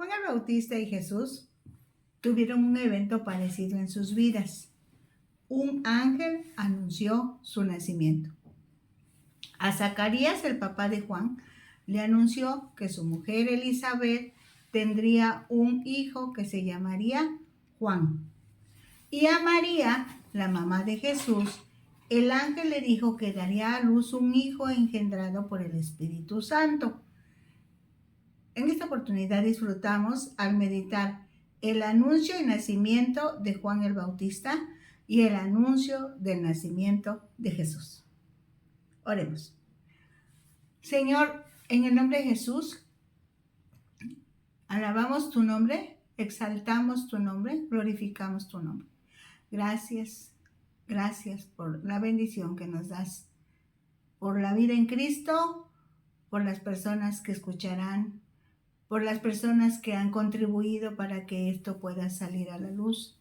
Juan el Bautista y Jesús tuvieron un evento parecido en sus vidas. Un ángel anunció su nacimiento. A Zacarías, el papá de Juan, le anunció que su mujer Elizabeth tendría un hijo que se llamaría Juan. Y a María, la mamá de Jesús, el ángel le dijo que daría a luz un hijo engendrado por el Espíritu Santo. En esta oportunidad disfrutamos al meditar el anuncio y nacimiento de Juan el Bautista y el anuncio del nacimiento de Jesús. Oremos. Señor, en el nombre de Jesús, alabamos tu nombre, exaltamos tu nombre, glorificamos tu nombre. Gracias por la bendición que nos das, por la vida en Cristo, por las personas que escucharán, por las personas que han contribuido para que esto pueda salir a la luz,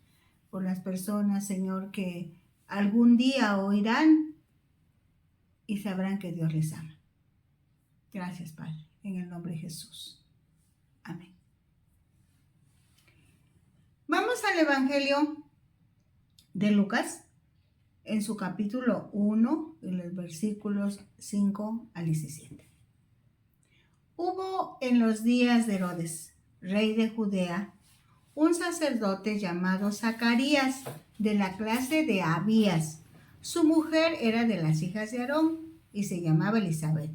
por las personas, Señor, que algún día oirán y sabrán que Dios les ama. Gracias, Padre, en el nombre de Jesús. Amén. Vamos al Evangelio de Lucas, en su capítulo 1, en los versículos 5 al 17. Hubo en los días de Herodes, rey de Judea, un sacerdote llamado Zacarías, de la clase de Abías. Su mujer era de las hijas de Aarón y se llamaba Elizabeth.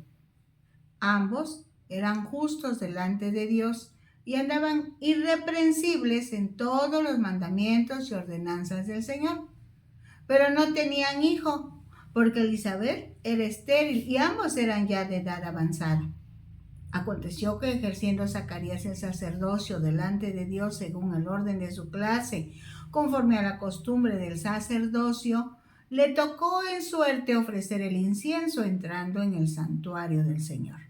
Ambos eran justos delante de Dios y andaban irreprensibles en todos los mandamientos y ordenanzas del Señor. Pero no tenían hijo, porque Elizabeth era estéril y ambos eran ya de edad avanzada. Aconteció que ejerciendo Zacarías el sacerdocio delante de Dios según el orden de su clase, conforme a la costumbre del sacerdocio, le tocó en suerte ofrecer el incienso entrando en el santuario del Señor.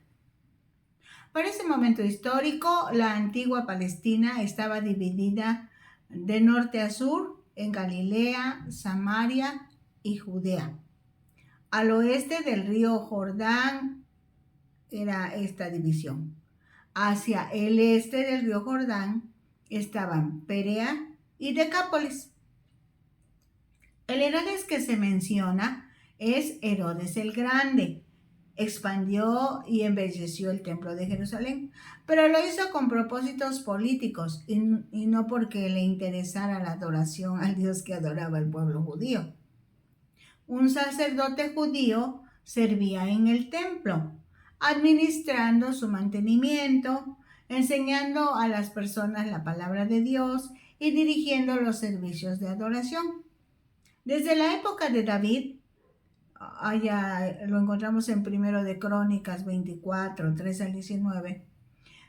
Para ese momento histórico, la antigua Palestina estaba dividida de norte a sur en Galilea, Samaria y Judea. Al oeste del río Jordán era esta división. Hacia el este del río Jordán estaban Perea y Decápolis. El Herodes que se menciona es Herodes el Grande. Expandió y embelleció el templo de Jerusalén, pero lo hizo con propósitos políticos y no porque le interesara la adoración al Dios que adoraba el pueblo judío. Un sacerdote judío servía en el templo, administrando su mantenimiento, enseñando a las personas la palabra de Dios y dirigiendo los servicios de adoración. Desde la época de David, allá lo encontramos en 1 de Crónicas 24, 3 al 19,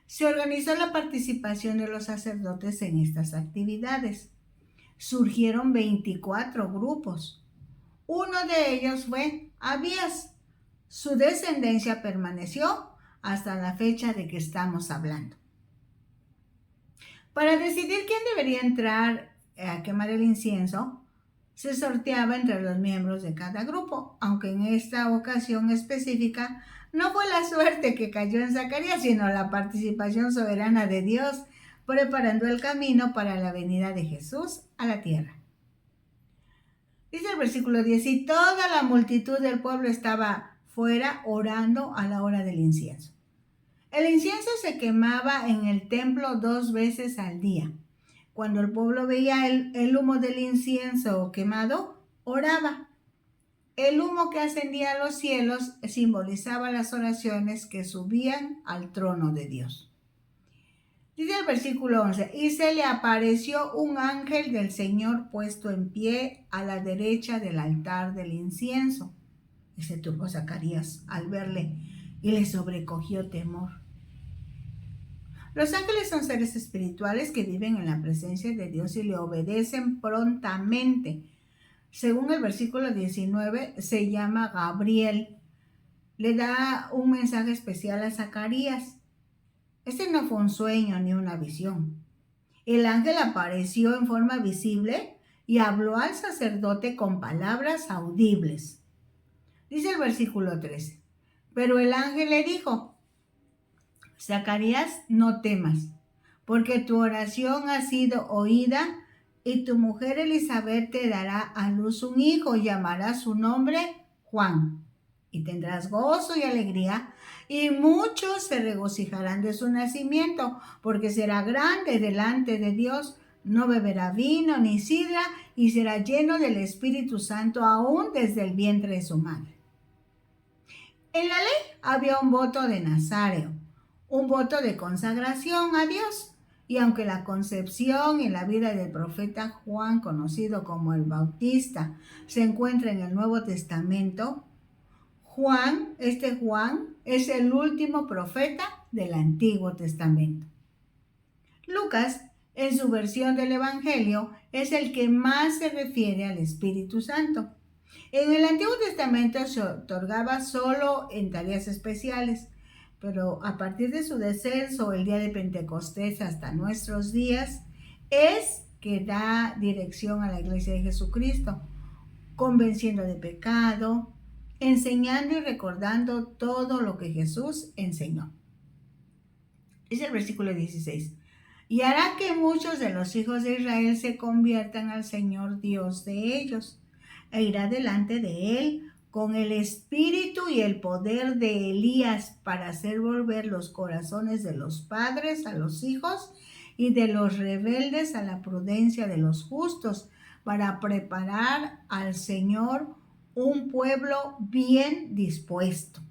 se organizó la participación de los sacerdotes en estas actividades. Surgieron 24 grupos. Uno de ellos fue Abías. Su descendencia permaneció hasta la fecha de que estamos hablando. Para decidir quién debería entrar a quemar el incienso, se sorteaba entre los miembros de cada grupo, aunque en esta ocasión específica no fue la suerte que cayó en Zacarías, sino la participación soberana de Dios, preparando el camino para la venida de Jesús a la tierra. Dice el versículo 10, y toda la multitud del pueblo estaba fuera orando a la hora del incienso. El incienso se quemaba en el templo 2 veces al día. Cuando el pueblo veía el humo del incienso quemado, oraba. El humo que ascendía a los cielos simbolizaba las oraciones que subían al trono de Dios. Dice el versículo 11, y se le apareció un ángel del Señor puesto en pie a la derecha del altar del incienso. Y se turbó Zacarías al verle y le sobrecogió temor. Los ángeles son seres espirituales que viven en la presencia de Dios y le obedecen prontamente. Según el versículo 19, se llama Gabriel. Le da un mensaje especial a Zacarías. Este no fue un sueño ni una visión. El ángel apareció en forma visible y habló al sacerdote con palabras audibles. Dice el versículo 13, pero el ángel le dijo, Zacarías, no temas, porque tu oración ha sido oída y tu mujer Elizabeth te dará a luz un hijo y llamará su nombre Juan. Y tendrás gozo y alegría, y muchos se regocijarán de su nacimiento, porque será grande delante de Dios. No beberá vino ni sidra, y será lleno del Espíritu Santo aún desde el vientre de su madre. En la ley había un voto de Nazareo, un voto de consagración a Dios. Y aunque la concepción y la vida del profeta Juan, conocido como el Bautista, se encuentra en el Nuevo Testamento, Juan es el último profeta del Antiguo Testamento. Lucas, en su versión del Evangelio, es el que más se refiere al Espíritu Santo. En el Antiguo Testamento se otorgaba solo en tareas especiales, pero a partir de su descenso el día de Pentecostés hasta nuestros días, es que da dirección a la Iglesia de Jesucristo, convenciendo de pecado, enseñando y recordando todo lo que Jesús enseñó. Es el versículo 16. Y hará que muchos de los hijos de Israel se conviertan al Señor Dios de ellos, e irá delante de él con el espíritu y el poder de Elías para hacer volver los corazones de los padres a los hijos y de los rebeldes a la prudencia de los justos, para preparar al Señor un pueblo bien dispuesto.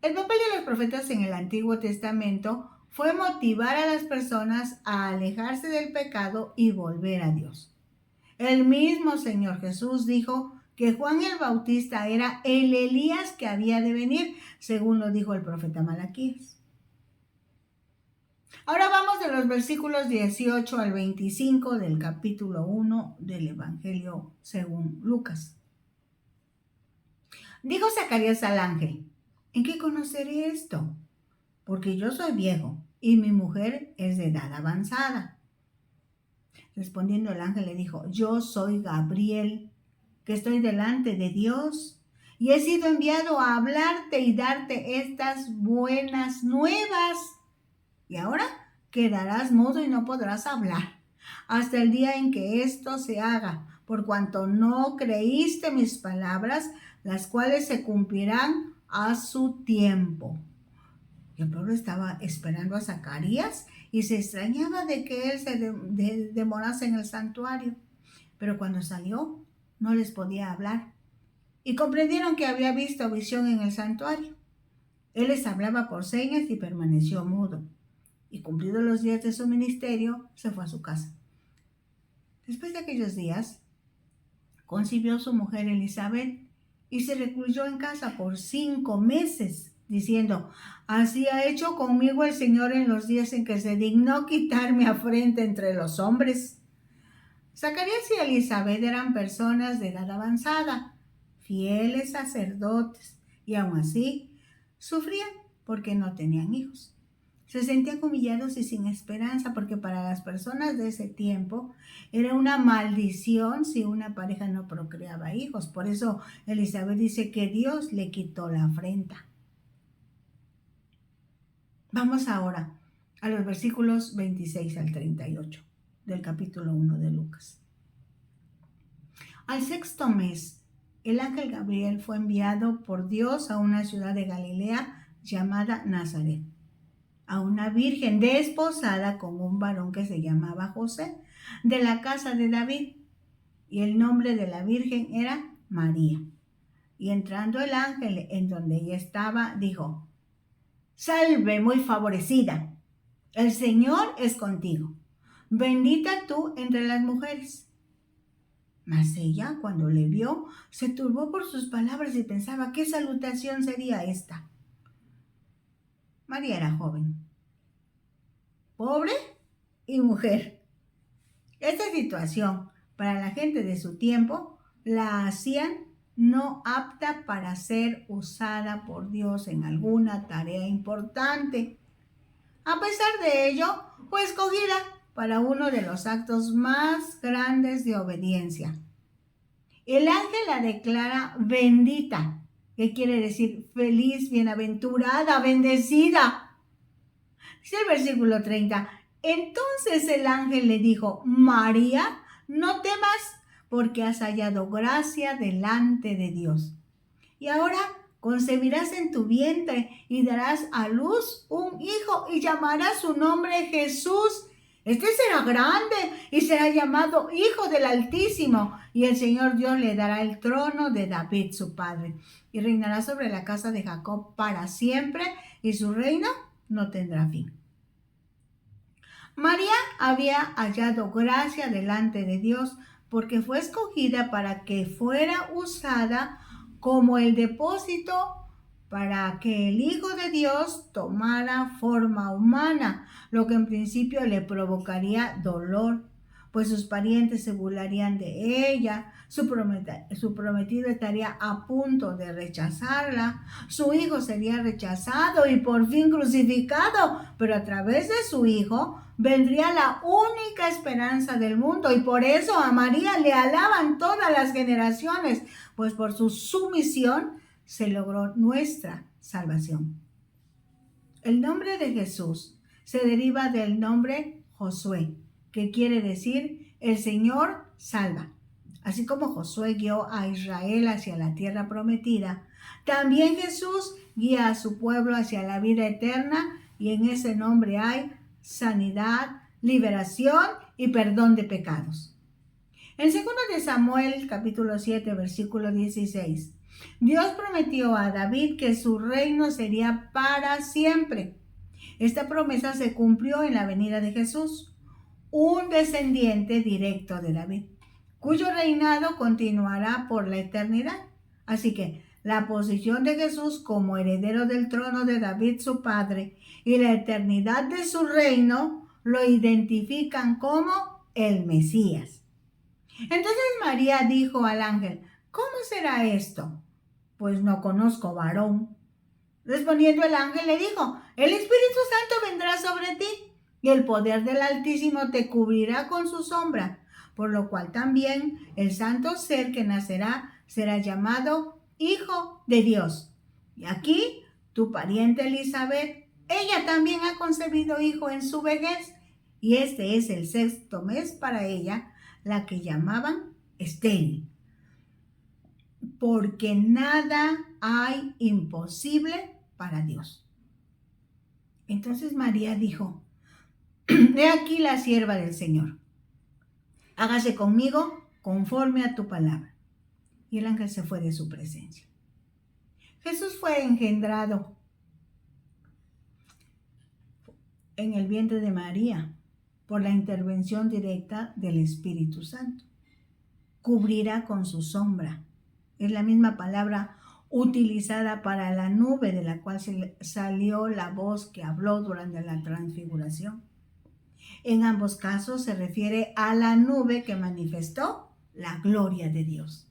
El papel de los profetas en el Antiguo Testamento fue motivar a las personas a alejarse del pecado y volver a Dios. El mismo Señor Jesús dijo que Juan el Bautista era el Elías que había de venir, según lo dijo el profeta Malaquías. Ahora vamos de los versículos 18 al 25 del capítulo 1 del Evangelio según Lucas. Dijo Zacarías al ángel: ¿en qué conoceré esto? Porque yo soy viejo y mi mujer es de edad avanzada. Respondiendo el ángel le dijo: yo soy Gabriel, que estoy delante de Dios, y he sido enviado a hablarte y darte estas buenas nuevas. Y ahora quedarás mudo y no podrás hablar hasta el día en que esto se haga, por cuanto no creíste mis palabras, las cuales se cumplirán a su tiempo. Y el pueblo estaba esperando a Zacarías y se extrañaba de que él se demorase en el santuario. Pero cuando salió, no les podía hablar. Y comprendieron que había visto visión en el santuario. Él les hablaba por señas y permaneció mudo. Y cumplidos los días de su ministerio, se fue a su casa. Después de aquellos días, concibió su mujer Elizabeth y se recluyó en casa por 5 meses, diciendo: así ha hecho conmigo el Señor en los días en que se dignó quitar mi afrenta entre los hombres. Zacarías y Elizabeth eran personas de edad avanzada, fieles sacerdotes, y aún así sufrían porque no tenían hijos. Se sentían humillados y sin esperanza, porque para las personas de ese tiempo era una maldición si una pareja no procreaba hijos. Por eso Elizabeth dice que Dios le quitó la afrenta. Vamos ahora a los versículos 26 al 38 del capítulo 1 de Lucas. Al 6º mes, el ángel Gabriel fue enviado por Dios a una ciudad de Galilea llamada Nazaret, a una virgen desposada con un varón que se llamaba José, de la casa de David, y el nombre de la virgen era María. Y entrando el ángel en donde ella estaba, dijo: salve, muy favorecida, el Señor es contigo, bendita tú entre las mujeres. Mas ella, cuando le vio, se turbó por sus palabras y pensaba: ¿qué salutación sería esta? María era joven, pobre y mujer. Esta situación, para la gente de su tiempo, la hacían no apta para ser usada por Dios en alguna tarea importante. A pesar de ello, fue escogida para uno de los actos más grandes de obediencia. El ángel la declara bendita, que quiere decir feliz, bienaventurada, bendecida. Dice el versículo 30. Entonces el ángel le dijo, María, no temas, porque has hallado gracia delante de Dios. Y ahora concebirás en tu vientre y darás a luz un hijo y llamarás su nombre Jesús. Este será grande y será llamado Hijo del Altísimo, y el Señor Dios le dará el trono de David su padre, y reinará sobre la casa de Jacob para siempre, y su reino no tendrá fin. María había hallado gracia delante de Dios porque fue escogida para que fuera usada como el depósito para que el Hijo de Dios tomara forma humana, lo que en principio le provocaría dolor, pues sus parientes se burlarían de ella, su prometido estaría a punto de rechazarla, su hijo sería rechazado y por fin crucificado, pero a través de su hijo vendría la única esperanza del mundo, y por eso a María le alaban todas las generaciones, pues por su sumisión se logró nuestra salvación. El nombre de Jesús se deriva del nombre Josué, que quiere decir el Señor salva. Así como Josué guió a Israel hacia la tierra prometida, también Jesús guía a su pueblo hacia la vida eterna, y en ese nombre hay sanidad, liberación y perdón de pecados. En 2 de Samuel, capítulo 7, versículo 16, Dios prometió a David que su reino sería para siempre. Esta promesa se cumplió en la venida de Jesús, un descendiente directo de David, cuyo reinado continuará por la eternidad. Así que la posición de Jesús como heredero del trono de David su padre y la eternidad de su reino lo identifican como el Mesías. Entonces María dijo al ángel, ¿cómo será esto? Pues no conozco varón. Respondiendo el ángel le dijo, el Espíritu Santo vendrá sobre ti y el poder del Altísimo te cubrirá con su sombra, por lo cual también el santo ser que nacerá será llamado Hijo de Dios. Y aquí tu pariente Elizabeth, ella también ha concebido hijo en su vejez, y este es el 6º mes para ella, la que llamaban estéril, porque nada hay imposible para Dios. Entonces María dijo, he aquí la sierva del Señor, hágase conmigo conforme a tu palabra. Y el ángel se fue de su presencia. Jesús fue engendrado en el vientre de María por la intervención directa del Espíritu Santo. Cubrirá con su sombra. Es la misma palabra utilizada para la nube de la cual salió la voz que habló durante la transfiguración. En ambos casos se refiere a la nube que manifestó la gloria de Dios.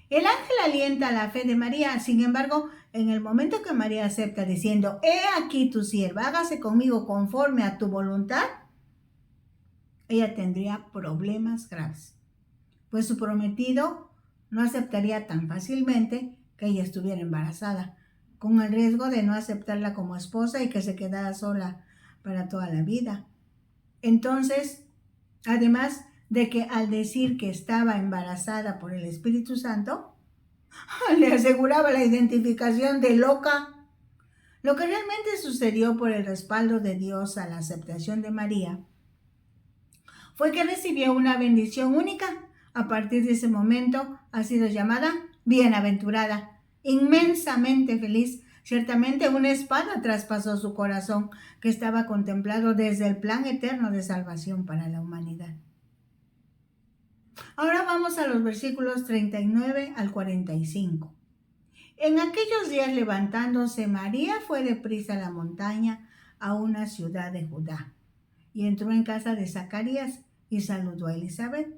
El ángel alienta la fe de María. Sin embargo, en el momento que María acepta diciendo, he aquí tu sierva, hágase conmigo conforme a tu voluntad, ella tendría problemas graves, pues su prometido no aceptaría tan fácilmente que ella estuviera embarazada, con el riesgo de no aceptarla como esposa y que se quedara sola para toda la vida. Entonces, además de que al decir que estaba embarazada por el Espíritu Santo, le aseguraba la identificación de loca. Lo que realmente sucedió por el respaldo de Dios a la aceptación de María fue que recibió una bendición única. A partir de ese momento ha sido llamada bienaventurada, inmensamente feliz. Ciertamente una espada traspasó su corazón, que estaba contemplado desde el plan eterno de salvación para la humanidad. Ahora vamos a los versículos 39 al 45. En aquellos días, levantándose María, fue deprisa a la montaña, a una ciudad de Judá, y entró en casa de Zacarías y saludó a Elizabeth.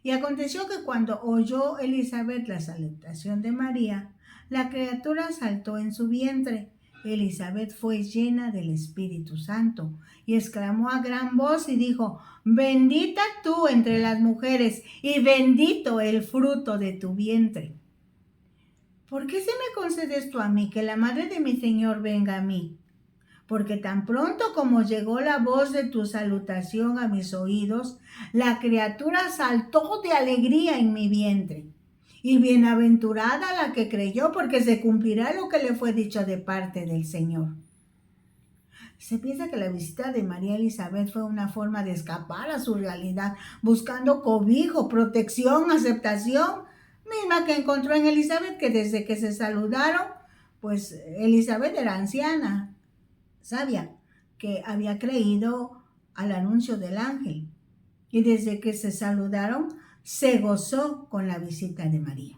Y aconteció que cuando oyó Elizabeth la salutación de María, la criatura saltó en su vientre. Elizabeth fue llena del Espíritu Santo y exclamó a gran voz y dijo, bendita tú entre las mujeres y bendito el fruto de tu vientre. ¿Por qué se me concedes tú a mí que la madre de mi Señor venga a mí? porque tan pronto como llegó la voz de tu salutación a mis oídos, la criatura saltó de alegría en mi vientre. Y bienaventurada la que creyó, porque se cumplirá lo que le fue dicho de parte del Señor. Se piensa que la visita de María Elizabeth fue una forma de escapar a su realidad, buscando cobijo, protección, aceptación, misma que encontró en Elizabeth, que desde que se saludaron, pues Elizabeth era anciana, sabia, que había creído al anuncio del ángel. Y desde que se saludaron, se gozó con la visita de María.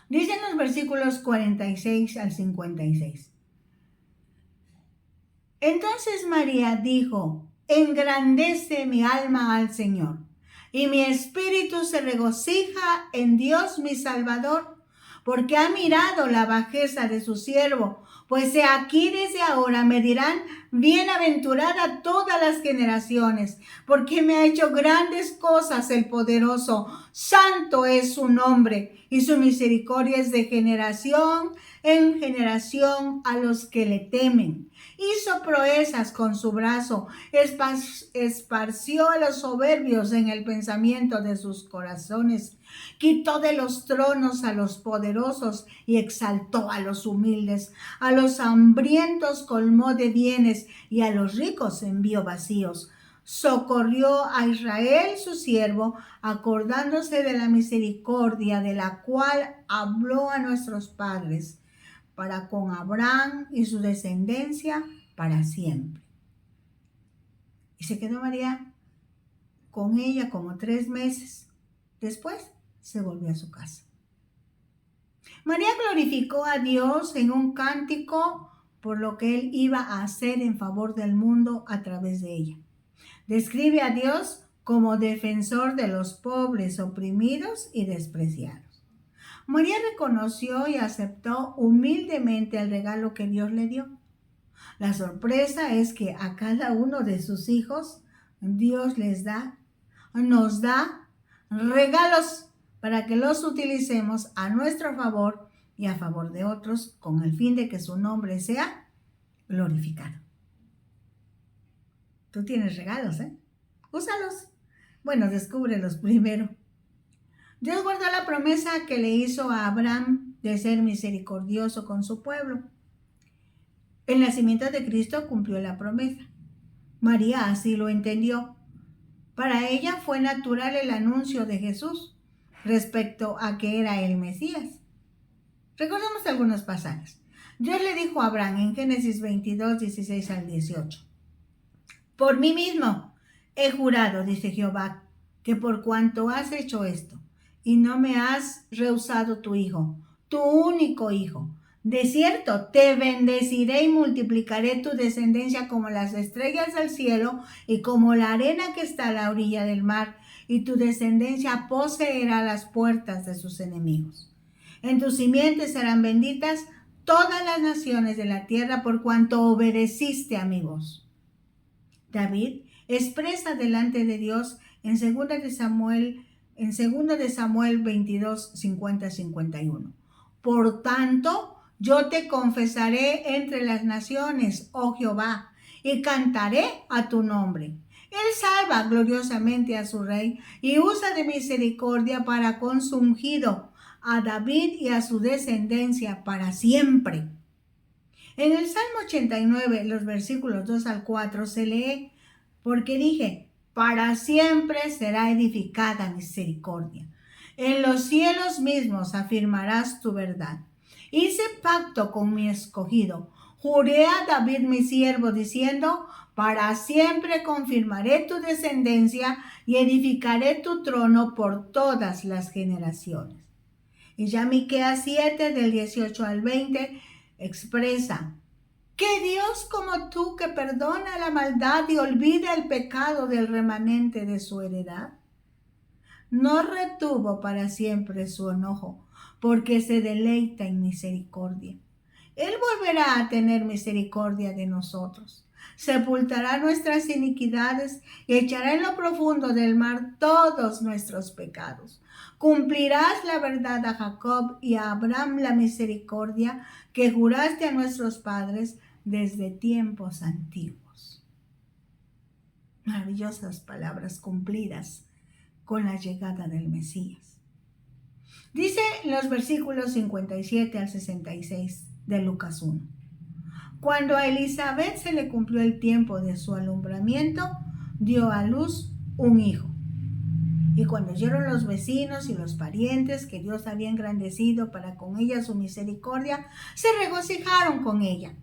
Dicen los versículos 46 al 56. Entonces María dijo: engrandece mi alma al Señor, y mi espíritu se regocija en Dios mi Salvador, porque ha mirado la bajeza de su siervo. Pues he aquí desde ahora me dirán: bienaventurada todas las generaciones, porque me ha hecho grandes cosas el poderoso. Santo es su nombre, y su misericordia es de generación en generación a los que le temen. Hizo proezas con su brazo, esparció a los soberbios en el pensamiento de sus corazones, quitó de los tronos a los poderosos y exaltó a los humildes. A los hambrientos colmó de bienes y a los ricos envió vacíos. Socorrió a Israel su siervo, acordándose de la misericordia de la cual habló a nuestros padres, para con Abraham y su descendencia para siempre. Y se quedó María con ella como 3 meses. Después se volvió a su casa. María glorificó a Dios en un cántico por lo que Él iba a hacer en favor del mundo a través de ella. Describe a Dios como defensor de los pobres, oprimidos y despreciados. María reconoció y aceptó humildemente el regalo que Dios le dio. La sorpresa es que a cada uno de sus hijos Dios nos da regalos para que los utilicemos a nuestro favor y a favor de otros, con el fin de que su nombre sea glorificado. Tú tienes regalos, ¿eh? Úsalos. Bueno, descúbrelos primero. Dios guardó la promesa que le hizo a Abraham de ser misericordioso con su pueblo. El nacimiento de Cristo cumplió la promesa. María así lo entendió. Para ella fue natural el anuncio de Jesús respecto a que era el Mesías. Recordemos algunos pasajes. Dios le dijo a Abraham en Génesis 22, 16 al 18. Por mí mismo he jurado, dice Jehová, que por cuanto has hecho esto, y no me has rehusado tu hijo, tu único hijo, de cierto te bendeciré y multiplicaré tu descendencia como las estrellas del cielo y como la arena que está a la orilla del mar, y tu descendencia poseerá las puertas de sus enemigos. En tus simientes serán benditas todas las naciones de la tierra, por cuanto obedeciste a mi voz. David expresa delante de Dios en 2 de Samuel 22, 50-51. Por tanto, yo te confesaré entre las naciones, oh Jehová, y cantaré a tu nombre. Él salva gloriosamente a su rey y usa de misericordia para con su ungido, a David y a su descendencia para siempre. En el Salmo 89, los versículos 2 al 4 se lee: porque dije, para siempre será edificada misericordia. En los cielos mismos afirmarás tu verdad. Hice pacto con mi escogido. Juré a David mi siervo, diciendo: para siempre confirmaré tu descendencia y edificaré tu trono por todas las generaciones. Y ya Miqueas 7, del 18 al 20, expresa: ¿qué Dios como tú, que perdona la maldad y olvida el pecado del remanente de su heredad? No retuvo para siempre su enojo, porque se deleita en misericordia. Él volverá a tener misericordia de nosotros. Sepultará nuestras iniquidades y echará en lo profundo del mar todos nuestros pecados. Cumplirás la verdad a Jacob y a Abraham la misericordia que juraste a nuestros padres, desde tiempos antiguos. Maravillosas palabras cumplidas con la llegada del Mesías. Dice en los versículos 57 al 66 de Lucas 1. Cuando a Elizabeth se le cumplió el tiempo de su alumbramiento, dio a luz un hijo. Y cuando oyeron los vecinos y los parientes que Dios había engrandecido para con ella su misericordia, se regocijaron con ella.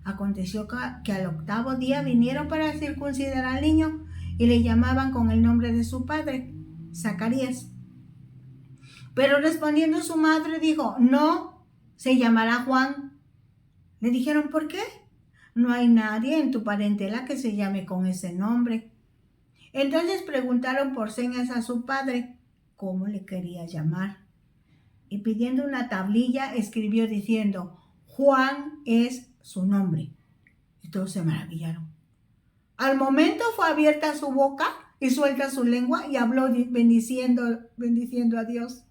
Aconteció que al 8º día vinieron para circuncidar al niño y le llamaban con el nombre de su padre, Zacarías. Pero respondiendo su madre dijo, no, se llamará Juan. Le dijeron, ¿por qué? No hay nadie en tu parentela que se llame con ese nombre. Entonces preguntaron por señas a su padre cómo le quería llamar. Y pidiendo una tablilla escribió diciendo, Juan es su nombre. Y todos se maravillaron. Al momento fue abierta su boca y suelta su lengua y habló bendiciendo a Dios.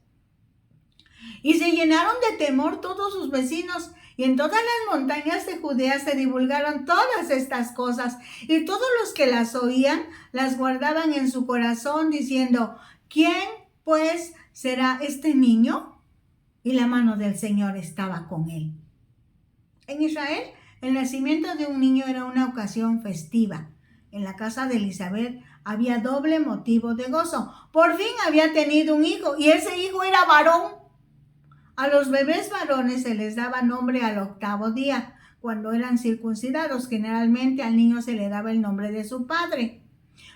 Y se llenaron de temor todos sus vecinos, y en todas las montañas de Judea se divulgaron todas estas cosas, y todos los que las oían las guardaban en su corazón, diciendo, ¿quién pues será este niño? Y la mano del Señor estaba con él. En Israel, el nacimiento de un niño era una ocasión festiva. En la casa de Elizabeth había doble motivo de gozo. Por fin había tenido un hijo, y ese hijo era varón. A los bebés varones se les daba nombre al 8º día, cuando eran circuncidados. Generalmente al niño se le daba el nombre de su padre.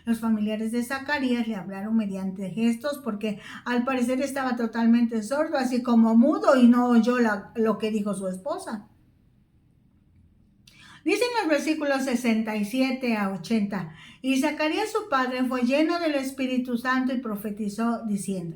Los familiares de Zacarías le hablaron mediante gestos porque al parecer estaba totalmente sordo, así como mudo, y no oyó lo que dijo su esposa. Dicen los versículos 67 a 80, y Zacarías su padre fue lleno del Espíritu Santo y profetizó diciendo,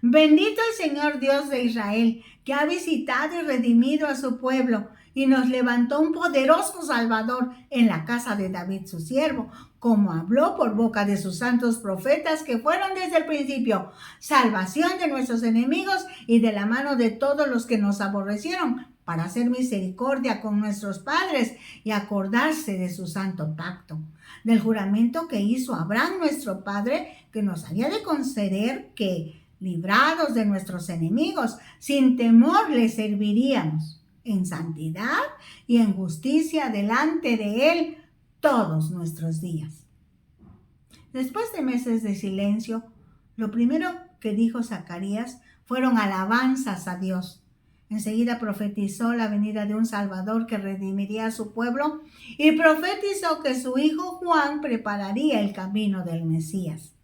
bendito el Señor Dios de Israel, que ha visitado y redimido a su pueblo y nos levantó un poderoso Salvador en la casa de David su siervo, como habló por boca de sus santos profetas que fueron desde el principio, salvación de nuestros enemigos y de la mano de todos los que nos aborrecieron, para hacer misericordia con nuestros padres y acordarse de su santo pacto, del juramento que hizo Abraham nuestro padre, que nos había de conceder que, librados de nuestros enemigos, sin temor les serviríamos en santidad y en justicia delante de Él todos nuestros días. Después de meses de silencio, lo primero que dijo Zacarías fueron alabanzas a Dios. Enseguida profetizó la venida de un Salvador que redimiría a su pueblo y profetizó que su hijo Juan prepararía el camino del Mesías.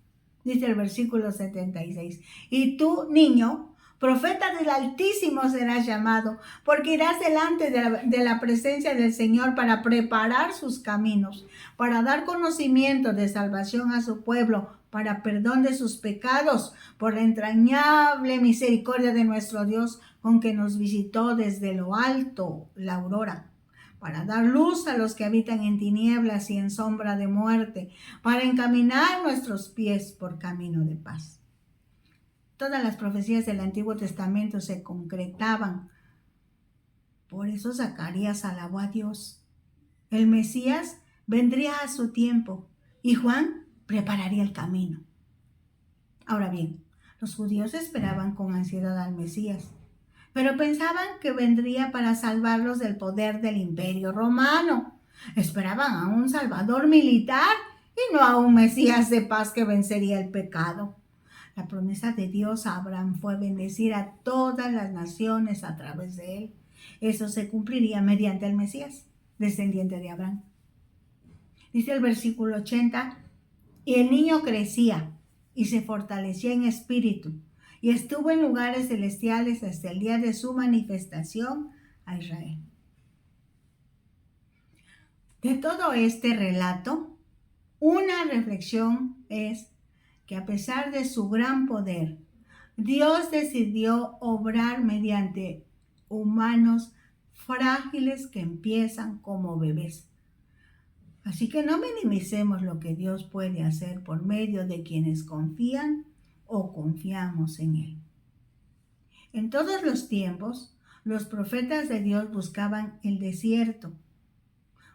Dice el versículo 76, y tú, niño, profeta del Altísimo serás llamado, porque irás delante de la presencia del Señor para preparar sus caminos, para dar conocimiento de salvación a su pueblo, para perdón de sus pecados, por la entrañable misericordia de nuestro Dios, con que nos visitó desde lo alto la aurora, para dar luz a los que habitan en tinieblas y en sombra de muerte, para encaminar nuestros pies por camino de paz. Todas las profecías del Antiguo Testamento se concretaban. Por eso Zacarías alabó a Dios. El Mesías vendría a su tiempo y Juan prepararía el camino. Ahora bien, los judíos esperaban con ansiedad al Mesías, pero pensaban que vendría para salvarlos del poder del Imperio Romano. Esperaban a un Salvador militar y no a un Mesías de paz que vencería el pecado. La promesa de Dios a Abraham fue bendecir a todas las naciones a través de él. Eso se cumpliría mediante el Mesías, descendiente de Abraham. Dice el versículo 80, y el niño crecía y se fortalecía en espíritu, y estuvo en lugares celestiales hasta el día de su manifestación a Israel. De todo este relato, una reflexión es que a pesar de su gran poder, Dios decidió obrar mediante humanos frágiles que empiezan como bebés. Así que no minimicemos lo que Dios puede hacer por medio de quienes confían o confiamos en Él. En todos los tiempos, los profetas de Dios buscaban el desierto,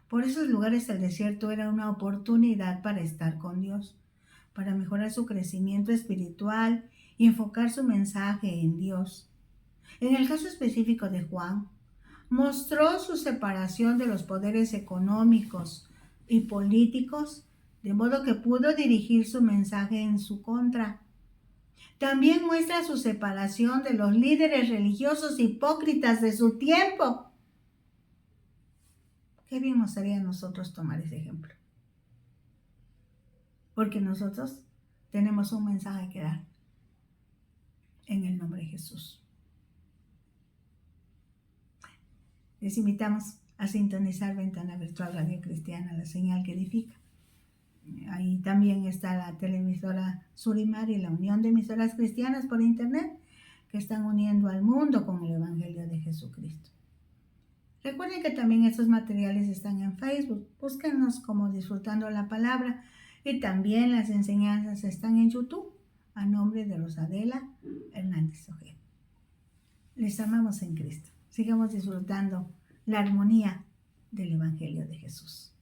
Por esos lugares el desierto era una oportunidad para estar con Dios, para mejorar su crecimiento espiritual y enfocar su mensaje en Dios. En el caso específico de Juan, mostró su separación de los poderes económicos y políticos, de modo que pudo dirigir su mensaje en su contra. También muestra su separación de los líderes religiosos hipócritas de su tiempo. Qué bien nos haría a nosotros tomar ese ejemplo. Porque nosotros tenemos un mensaje que dar en el nombre de Jesús. Les invitamos a sintonizar Ventana Virtual Radio Cristiana, la señal que edifica. Ahí también está la televisora Surimar y la Unión de Emisoras Cristianas por Internet, que están uniendo al mundo con el Evangelio de Jesucristo. Recuerden que también estos materiales están en Facebook. Búsquenos como Disfrutando la Palabra, y también las enseñanzas están en YouTube a nombre de Rosadela Hernández Ojeda. Les amamos en Cristo. Sigamos disfrutando la armonía del Evangelio de Jesús.